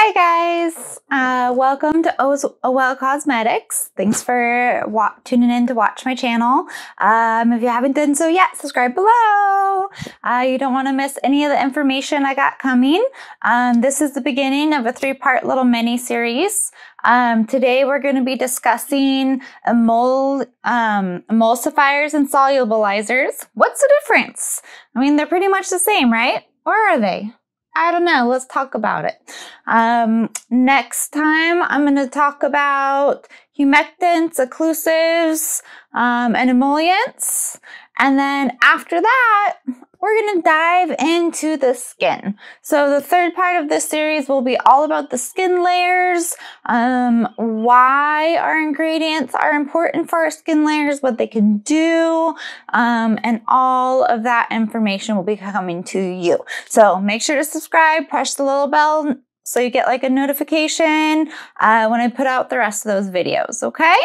Hi guys, welcome to Owell Cosmetics. Thanks for tuning in to watch my channel. If you haven't done so yet, subscribe below. You don't want to miss any of the information I got coming. This is the beginning of a 3-part little mini series. Today we're going to be discussing emulsifiers and solubulizers. What's the difference? I mean, they're pretty much the same, right? Or are they? I don't know. Let's talk about it. Next time, I'm going to talk about humectants, occlusives, and emollients. And then after that, we're going to dive into the skin. So the third part of this series will be all about the skin layers, why our ingredients are important for our skin layers, what they can do, and all of that information will be coming to you. So make sure to subscribe, press the little bell so you get like a notification when I put out the rest of those videos, okay?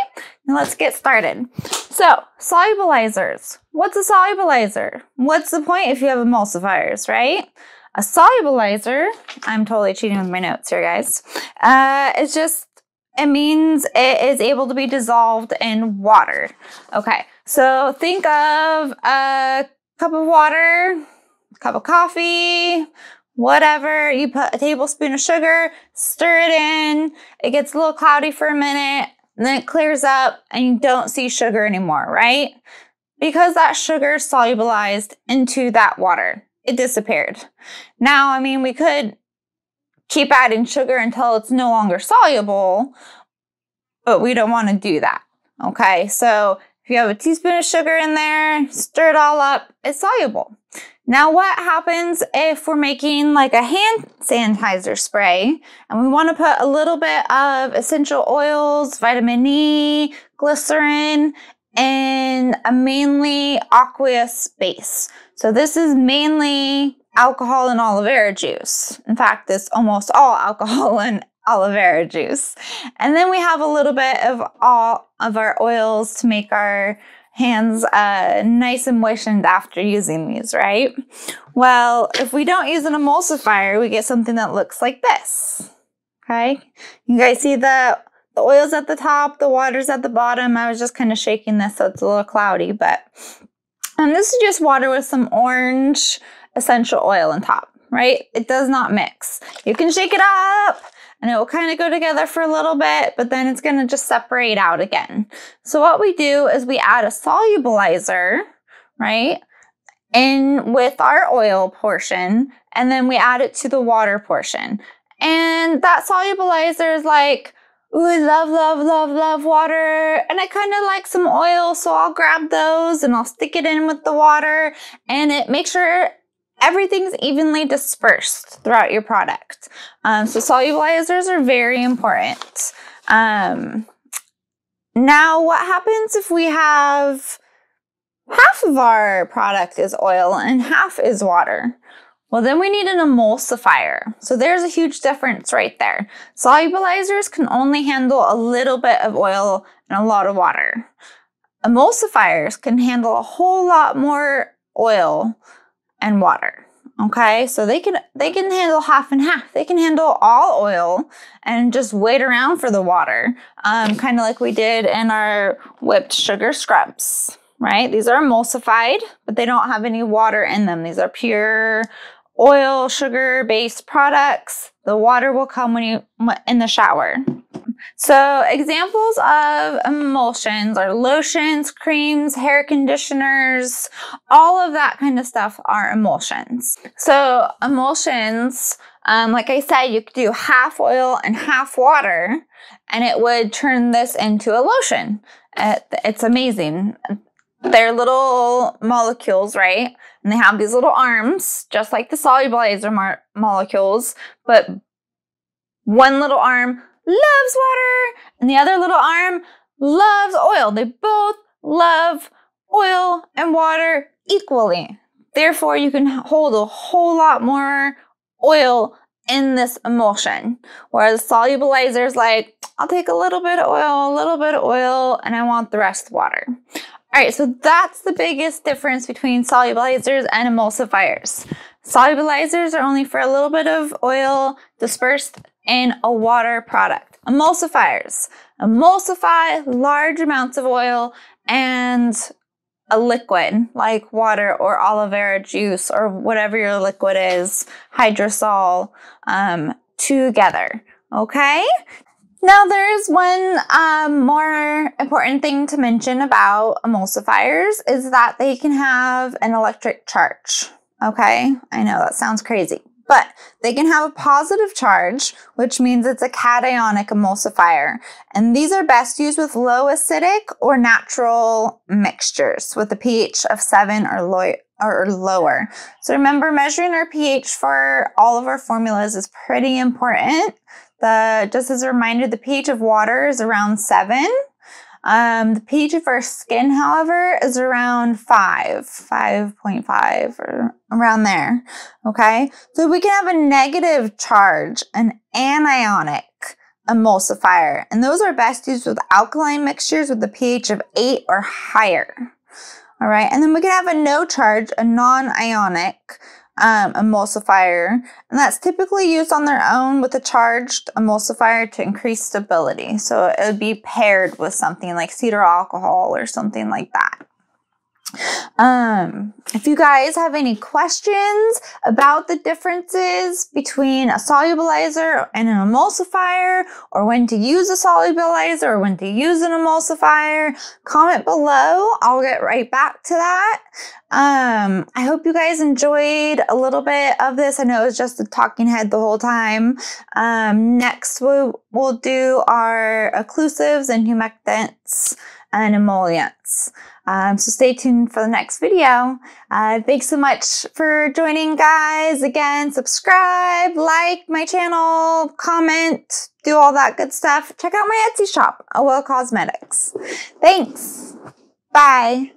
Now let's get started. So, solubulizers. What's a solubilizer? What's the point if you have emulsifiers, right? A solubilizer, I'm totally cheating with my notes here, guys. It means it is able to be dissolved in water. Okay, so think of a cup of water, a cup of coffee, whatever, you put a tablespoon of sugar, stir it in, it gets a little cloudy for a minute, and then it clears up and you don't see sugar anymore, right? Because that sugar solubilized into that water. It disappeared. Now, I mean, we could keep adding sugar until it's no longer soluble, but we don't want to do that, okay? So if you have a teaspoon of sugar in there, stir it all up, it's soluble. Now what happens if we're making like a hand sanitizer spray and we want to put a little bit of essential oils, vitamin E, glycerin, and a mainly aqueous base. So this is mainly alcohol and aloe vera juice. In fact, it's almost all alcohol and aloe vera juice. And then we have a little bit of all of our oils to make our hands nice and moistened after using these, right? Well, if we don't use an emulsifier, we get something that looks like this, okay? You guys see the oil's at the top, the water's at the bottom. I was just kind of shaking this so it's a little cloudy, but this is just water with some orange essential oil on top, right? It does not mix. You can shake it up and it will kind of go together for a little bit, but then it's going to just separate out again. So what we do is we add a solubilizer, right, in with our oil portion, and then we add it to the water portion. And that solubilizer is like, ooh, I love, love, love, love water, and I kind of like some oil, so I'll grab those and I'll stick it in with the water, and it makes sure everything's evenly dispersed throughout your product. So solubilizers are very important. Now, what happens if we have half of our product is oil and half is water? Well, then we need an emulsifier. So there's a huge difference right there. Solubilizers can only handle a little bit of oil and a lot of water. Emulsifiers can handle a whole lot more oil and water, okay? So they can handle half and half. They can handle all oil and just wait around for the water, kind of like we did in our whipped sugar scrubs, right? These are emulsified, but they don't have any water in them. These are pure oil, sugar-based products. The water will come when you in the shower. So examples of emulsions are lotions, creams, hair conditioners, all of that kind of stuff are emulsions. So emulsions, like I said, you could do half oil and half water, and it would turn this into a lotion. It's amazing. They're little molecules, right? And they have these little arms, just like the solubilizer molecules, but one little arm loves water and the other little arm loves oil. They both love oil and water equally. Therefore, you can hold a whole lot more oil in this emulsion. Whereas solubilizer is like, I'll take a little bit of oil, and I want the rest water. All right, so that's the biggest difference between solubulizers and emulsifiers. Solubilizers are only for a little bit of oil dispersed in a water product. Emulsifiers. Emulsify large amounts of oil and a liquid like water or aloe vera juice or whatever your liquid is, hydrosol, together. Okay? Now there's one more important thing to mention about emulsifiers is that they can have an electric charge. Okay? I know that sounds crazy. But they can have a positive charge, which means it's a cationic emulsifier. And these are best used with low acidic or natural mixtures with a pH of 7 or lower. So remember, measuring our pH for all of our formulas is pretty important. Just as a reminder, the pH of water is around 7. The pH of our skin, however, is around 5.5 or around there, okay? So we can have a negative charge, an anionic emulsifier, and those are best used with alkaline mixtures with a pH of 8 or higher, all right? And then we can have a no charge, a non-ionic emulsifier, and that's typically used on their own with a charged emulsifier to increase stability. So it would be paired with something like cedar alcohol or something like that. If you guys have any questions about the differences between a solubilizer and an emulsifier, or when to use a solubilizer or when to use an emulsifier, comment below. I'll get right back to that. I hope you guys enjoyed a little bit of this. I know it was just a talking head the whole time. Next we'll do our occlusives and humectants and emollients. So stay tuned for the next video. Thanks so much for joining, guys. Again, subscribe, like my channel, comment, do all that good stuff. Check out my Etsy shop, Owell Cosmetics. Thanks. Bye.